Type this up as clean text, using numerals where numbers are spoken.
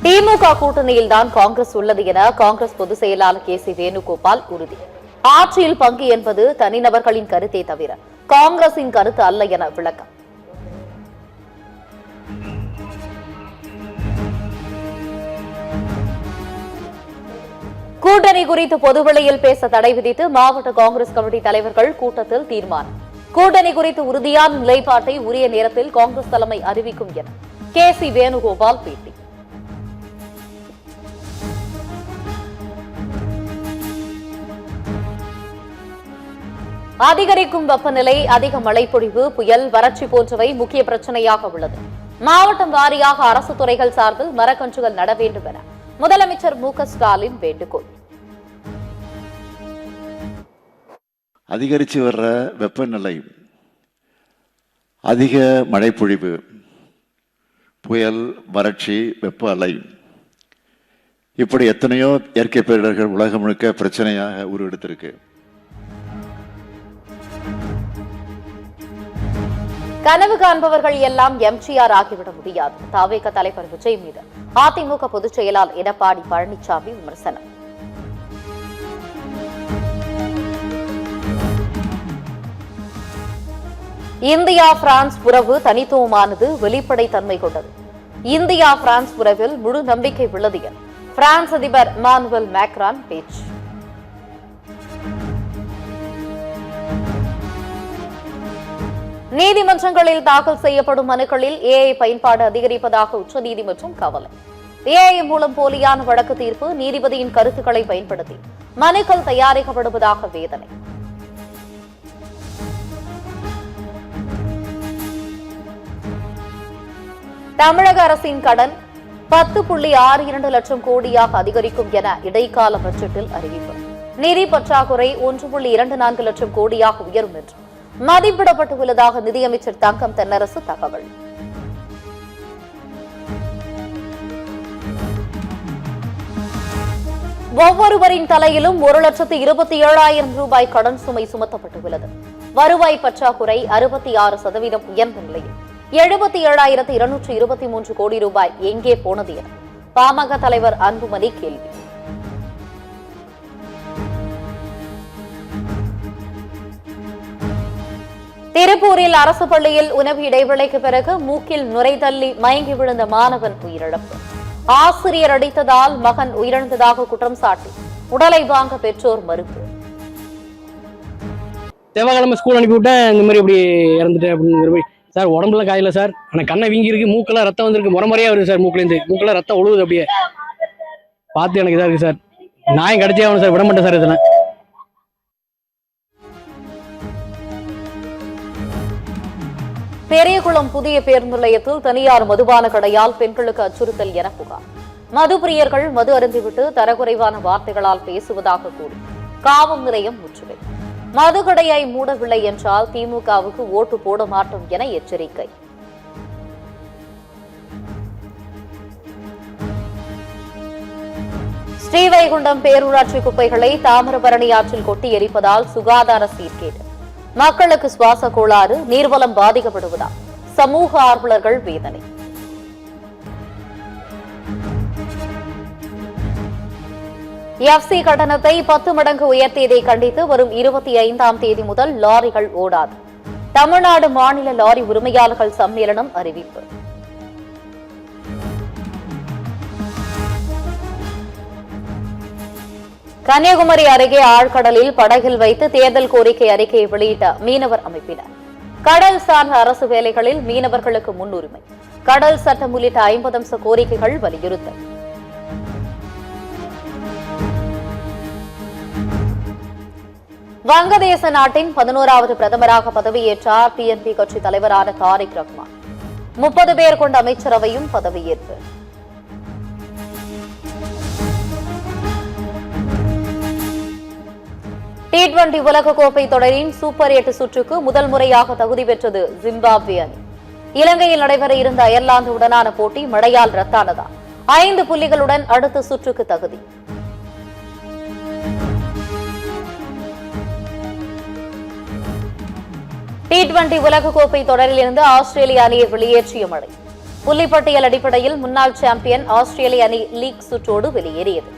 திமுக கூட்டணியில்தான் காங்கிரஸ் உள்ளது என காங்கிரஸ் பொதுச் செயலாளர் கே.சி. வேணுகோபால் உறுதி. ஆட்சியில் பங்கு என்பது தனிநபர்களின் கருத்தே தவிர காங்கிரசின் கருத்து அல்ல என விளக்கம். கூட்டணி குறித்து பொதுவெளியில் பேச தடை விதித்து மாவட்ட காங்கிரஸ் கமிட்டி தலைவர்கள் கூட்டத்தில் தீர்மானம். கூட்டணி குறித்து உறுதியான நிலைப்பாட்டை உரிய நேரத்தில் காங்கிரஸ் தலைமை அறிவிக்கும் என கே.சி. வேணுகோபால் பேட்டி. அதிகரிக்கும் வெப்பநிலை, அதிக மழைப்பொழிவு, புயல், வறட்சி போன்றவை முக்கிய பிரச்சனையாக உள்ளது. மாவட்டம் வாரியாக அரசு துறைகள் சார்பில் மரக்கன்றுகள் நட வேண்டும் என முதலமைச்சர் மு.க.ஸ்டாலின் வேண்டுகோள். அதிகரித்து வர்ற வெப்பநிலை, அதிக மழைப்பொழிவு, புயல், வறட்சி, வெப்ப அலை, இப்படி எத்தனையோ இயற்கை பேரிடர்கள் உலகம் முழுக்க பிரச்சனையாக உருவெடுத்திருக்கு. கனவு காண்பவர்கள் எல்லாம் எம்ஜிஆர் ஆகிவிட முடியாது. தவிக தலைவர் விஜய் மீது அதிமுக பொதுச் செயலாளர் எடப்பாடி பழனிசாமி விமர்சனம். இந்தியா பிரான்ஸ் உறவு தனித்துவமானது, வெளிப்படைத்தன்மை கொண்டது. இந்தியா பிரான்ஸ் உறவில் முழு நம்பிக்கை உள்ளது என பிரான்ஸ் அதிபர் இமானுவேல் மேக்ரான் பேச்சு. நீதிமன்றங்களில் தாக்கல் செய்யப்படும் மனுக்களில் ஏஐ பயன்பாடு அதிகரிப்பதாக உச்சநீதிமன்றம் கவலை. ஏஐ மூலம் போலியான வழக்கு தீர்ப்பு, நீதிபதியின் கருத்துக்களை பயன்படுத்தி மனுக்கள் தயாரிக்கப்படுவதாக வேதனை. தமிழக அரசின் கடன் 10.62 லட்சம் கோடியாக அதிகரிக்கும் என இடைக்கால பட்ஜெட்டில் அறிவிப்பு. நிதி பற்றாக்குறை 1.24 லட்சம் கோடியாக உயரும் என்று மதிப்பிடப்பட்டுள்ளதாக நிதியமைச்சர் தங்கம் தென்னரசு தகவல். ஒவ்வொருவரின் தலையிலும் 1,27,000 ரூபாய் கடன் சுமை சுமத்தப்பட்டுள்ளது. வருவாய் பற்றாக்குறை 66% உயர்ந்த நிலையில் 77,223 கோடி ரூபாய் எங்கே போனது என பாமக தலைவர் அன்புமணி கேள்வி. திருப்பூரில் அரசு பள்ளியில் உணவு இடைவேளைக்கு பிறகு மூக்கில் நுரை தள்ளி மயங்கி விழுந்த மாணவன் உயிரிழப்பு. ஆசிரியர் அடித்ததால் மகன் உயிரிழந்ததாக குற்றம் சாட்டி உடலை வாங்க பெற்றோர் மறுப்பு. செவ்வாய்க்கிழமை ஸ்கூல் அனுப்பிவிட்டேன், இந்த மாதிரி இப்படி இறந்துட்டேன் அப்படிங்கிற மாதிரி. சார் உடம்புல காயில சார், ஆனால் கண்ணை வீங்கி இருக்கு, மூக்கெல்லாம் ரத்தம் வந்திருக்கு, முறையா வருது சார், மூக்கெல்லாம் ரத்தம் ஒழுகுது, அப்படியே பார்த்து எனக்கு இதாக இருக்கு சார். நாயம் கிடைச்சே ஆகணும் சார், விட மாட்டேன் சார் இதெல்லாம். பெரியகுளம் புதிய பேருந்து நிலையத்தில் தனியார் மதுபான கடையால் பெண்களுக்கு அச்சுறுத்தல் என புகார். மதுப்பிரியர்கள் மது அருந்திவிட்டு தரக்குறைவான வார்த்தைகளால் பேசுவதாக கூறி காவல் நிலையம் முற்றுகை. மதுக்கடையை மூடவில்லை என்றால் திமுகவுக்கு ஓட்டு போட மாட்டோம் என எச்சரிக்கை. ஸ்ரீவைகுண்டம் பேரூராட்சி குப்பைகளை தாமிரபரணி ஆற்றில் கொட்டி எரிப்பதால் சுகாதார சீர்கேடு, மக்களுக்கு சுவாச கோளாறு, நீர்வளம் பாதிக்கப்படுவதால் சமூக ஆர்வலர்கள் வேதனை. எஃப்சி கட்டணத்தை 10 மடங்கு உயர்த்தியதை கண்டித்து வரும் 25ஆம் தேதி முதல் லாரிகள் ஓடாது. தமிழ்நாடு மாநில லாரி உரிமையாளர்கள் சம்மேளனம் அறிவிப்பு. கன்னியாகுமரி அருகே ஆழ்கடலில் படகில் வைத்து தேர்தல் கோரிக்கை அறிக்கையை வெளியிட்ட மீனவர் அமைப்பினர். கடல் சார்ந்த அரசு வேலைகளில் மீனவர்களுக்கு முன்னுரிமை, கடல் சட்டம் உள்ளிட்ட 50 அம்ச கோரிக்கைகள் வலியுறுத்தல். வங்கதேச நாட்டின் 11வது பிரதமராக பதவியேற்றார் பிஎன்பி கட்சி தலைவரான தாரிக் ரஹ்மான். 30 பேர் கொண்ட அமைச்சரவையும் பதவியேற்பு. T20 உலகக்கோப்பை தொடரின் சூப்பர் 8 சுற்றுக்கு முதல் முறையாக தகுதி பெற்றது ஜிம்பாப்வே அணி. இலங்கையில் நடைபெற இருந்த அயர்லாந்து உடனான போட்டி மழையால் ரத்தானதால் 5 புள்ளிகளுடன் அடுத்த சுற்றுக்கு தகுதி. T20 உலகக்கோப்பை தொடரிலிருந்து ஆஸ்திரேலிய அணியை வெளியேற்றிய மழை. புள்ளிப்பட்டியல் அடிப்படையில் முன்னாள் சாம்பியன் ஆஸ்திரேலிய அணி லீக் சுற்றோடு வெளியேறியது.